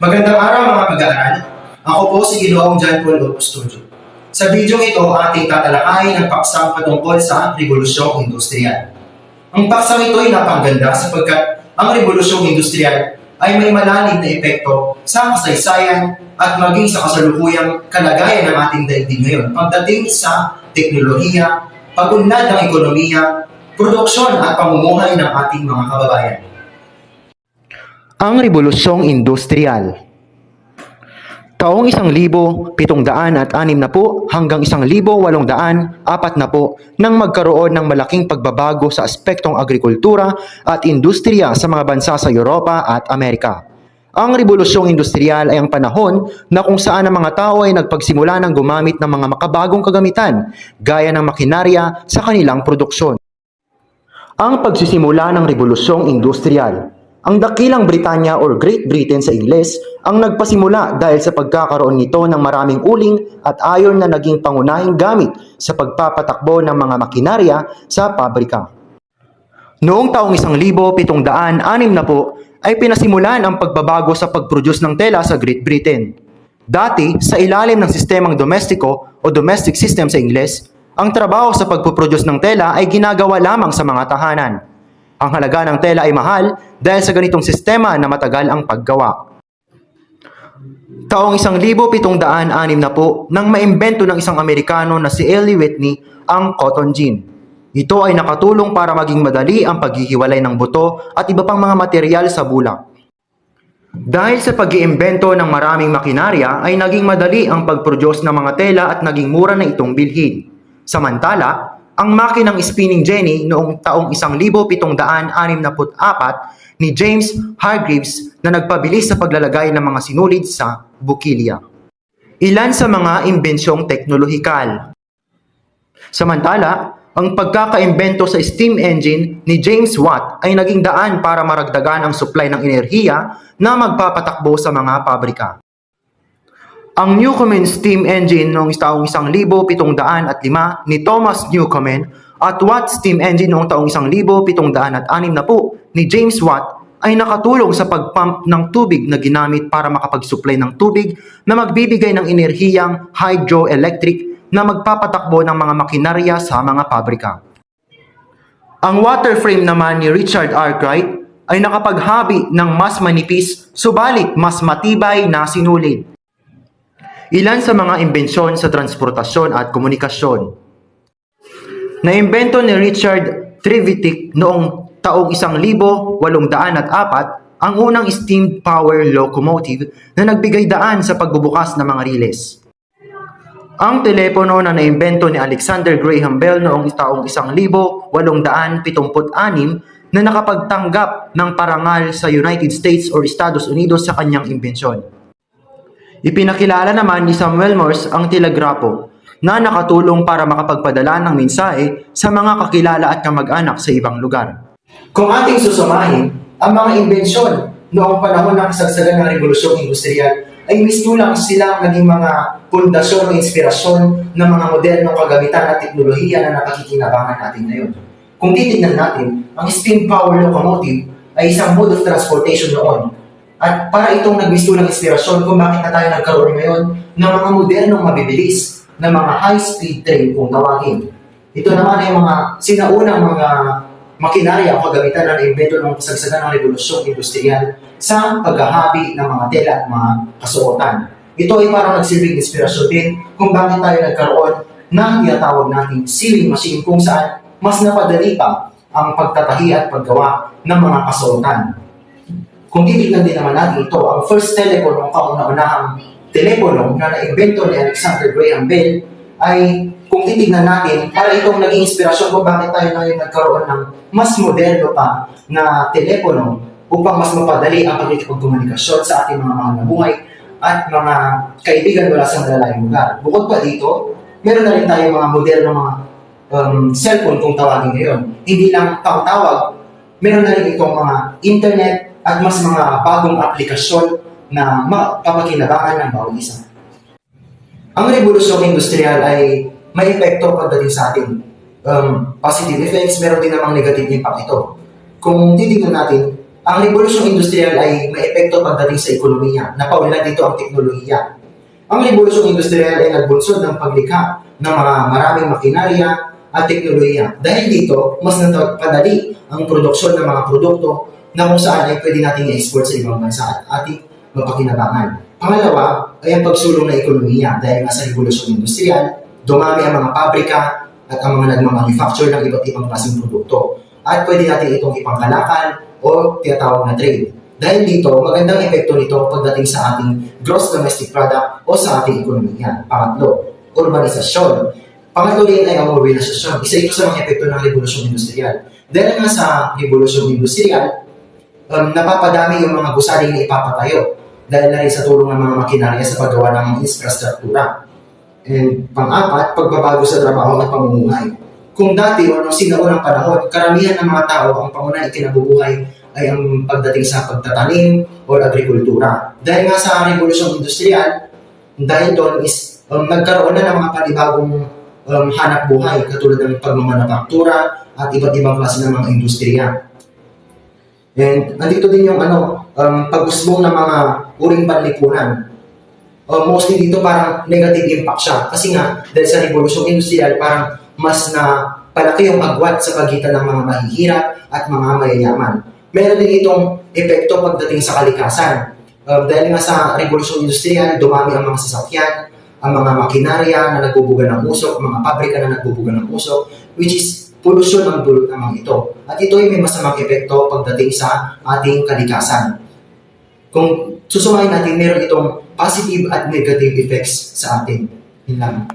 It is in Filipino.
Magandang araw mga pag-aaral. Ako po si Ginoong John Paul Custodio. Sa video ito, ating tatalakayin ang paksang patungkol sa Rebolusyong Industrial. Ang paksang ito ay napangganda sapagkat ang Rebolusyong Industrial ay may malalim na epekto sa kasaysayan at maging sa kasalukuyang kalagayan ng ating daigdig ngayon pagdating sa teknolohiya, pag-unlad ng ekonomiya, produksyon at pamumuhay ng ating mga kababayan. Ang Rebolusyong Industrial. Taong 1760 hanggang 1840 nang magkaroon ng malaking pagbabago sa aspektong agrikultura at industriya sa mga bansa sa Europa at Amerika. Ang Rebolusyong Industrial ay ang panahon na kung saan ang mga tao ay nagpagsimula ng gumamit ng mga makabagong kagamitan gaya ng makinarya sa kanilang produksyon. Ang pagsisimula ng Rebolusyong Industrial. Ang dakilang Britanya or Great Britain sa Ingles ang nagpasimula dahil sa pagkakaroon nito ng maraming uling at ayon na naging pangunahing gamit sa pagpapatakbo ng mga makinarya sa pabrika. Noong taong 1760 ay pinasimulan ang pagbabago sa pag-produce ng tela sa Great Britain. Dati, sa ilalim ng sistemang domestiko o domestic system sa Ingles, ang trabaho sa pagpuproduce ng tela ay ginagawa lamang sa mga tahanan. Ang halaga ng tela ay mahal dahil sa ganitong sistema na matagal ang paggawa. Taong 1760 nang maimbento ng isang Amerikano na si Eli Whitney ang cotton gin. Ito ay nakatulong para maging madali ang paghihiwalay ng buto at iba pang mga materyal sa bulak. Dahil sa pag-iimbento ng maraming makinarya ay naging madali ang pag-produce ng mga tela at naging mura na itong bilhin. Samantala, ang makinang spinning jenny noong taong 1764 ni James Hargreaves na nagpabilis sa paglalagay ng mga sinulid sa bukilya. Ilan sa mga imbensyong teknolohikal. Samantala, ang pagkakaimbento sa steam engine ni James Watt ay naging daan para maragdagan ang supply ng enerhiya na magpapatakbo sa mga pabrika. Ang Newcomen steam engine noong taong 1705 ni Thomas Newcomen at Watt steam engine noong taong 1760 ni James Watt ay nakatulong sa pagpump ng tubig na ginamit para makapag-supply ng tubig na magbibigay ng enerhiyang hydroelectric na magpapatakbo ng mga makinarya sa mga pabrika. Ang water frame naman ni Richard Arkwright ay nakapaghabi ng mas manipis subalit mas matibay na sinulid. Ilan sa mga imbensyon sa transportasyon at komunikasyon. Naimbento ni Richard Trevithick noong taong 1804 ang unang steam power locomotive na nagbigay daan sa pagbubukas ng mga riles. Ang telepono na naimbento ni Alexander Graham Bell noong taong 1876 na nakapagtanggap ng parangal sa United States or Estados Unidos sa kanyang imbensyon. Ipinakilala naman ni Samuel Morse ang telegrapo na nakatulong para makapagpadala ng mensahe sa mga kakilala at kamag-anak sa ibang lugar. Kung ating susumahin, ang mga imbensyon noong panahon ng kasagsagan ng Rebolusyong Industrial ay mismo lang silang naging mga pundasyon o inspirasyon ng mga modernong kagamitan at teknolohiya na napakikinabangan natin ngayon. Kung titignan natin, ang steam power locomotive ay isang mode of transportation noon. At para itong nagbisto ng inspirasyon kung bakit na tayo nagkaroon ngayon ng mga modernong mabibilis na mga high-speed train kung tawagin. Ito naman ay mga sinaunang mga makinarya o kagamitan na naimbento ng kasagsagan ng Rebolusyong Industrial sa paghahabi ng mga tela at mga kasuotan. Ito ay parang nagsilbing inspirasyon din kung bakit tayo nagkaroon ng tinatawag nating sewing machine kung saan mas napadali pa ang pagtatahi at paggawa ng mga kasuotan. Kung titignan din naman natin ito, ang first telephone o kauna-unahang telepono na naimbento ni Alexander Graham Bell ay kung titignan natin, para itong naging inspirasyon kung bakit tayo ngayon nagkaroon ng mas moderno pa na telepono upang mas mapadali ang pagkikipagkomunikasyon sa ating mga mahal na buhay at mga kaibigan mula sa malalayong lugar. Bukod pa dito, meron na rin tayo mga moderno mga cellphone kung tawagin ngayon. Hindi lang pang-tawag, meron na rin itong mga internet at mas mga bagong aplikasyon na mapapakinabangan ng bawat isa. Ang Rebolusyong Industrial ay may epekto pagdating sa atin. Positive effects, meron din namang negative impact ito. Kung titignan natin, Ang revolusyong industrial ay may epekto pagdating sa ekonomiya, napaunlad dito ang teknolohiya. Ang revolusyong industrial ay nagbunsod ng paglikha ng mga maraming makinarya at teknolohiya. Dahil dito, mas napadali ang produksyon ng mga produkto na kung saan ay pwede nating i-export sa ibang bansa at ating mapakinabangan. Pangalawa ay ang pagsulong ng ekonomiya dahil nga sa revolusyong industrial, dumami ang mga pabrika at ang mga nagmamanufacture ng iba't ibang klaseng produkto. At pwede natin itong ipangkalakal o tinatawag na trade. Dahil dito, magandang epekto nito pagdating sa ating gross domestic product o sa ating ekonomiya. Pangatlo, urbanisasyon. Pangatlo rin ay ang urbanisasyon. Isa ito sa mga epekto ng revolusyong industrial. Dahil nga sa revolusyong industrial, napapadami yung mga gusaling na ipapatayo dahil na rin sa tulong ng mga makinarya sa paggawa ng mga infrastruktura. And pang-apat, pagbabago sa trabaho at pamumuhay. Kung dati o nung sinaunang panahon, karamihan ng mga tao ang pangunahing ikinabubuhay ay ang pagdating sa pagtatanim o agrikultura. Dahil nga sa revolusyong industrial, dahil doon is nagkaroon na ng mga panibagong hanap buhay katulad ng pagmamanufaktura at iba't ibang klase ng mga industriya. And andito din yung pag-usbong ng mga uring panlipunan. Mostly dito parang negative impact siya. Kasi nga, dahil sa revolusyong industrial, parang mas na palaki yung agwat sa pagitan ng mga mahihirap at mga mayayaman. Meron din itong epekto pagdating sa kalikasan. Dahil nga sa revolusyong industrial, dumami ang mga sasakyan, ang mga makinarya na nagbubuga ng usok, mga pabrika na nagbubuga ng usok, which is pollution ang dulot ng mga ito. At ito ay may masamang epekto pagdating sa ating kalikasan. Kung susumahin natin, meron itong positive at negative effects sa atin. Yun lang.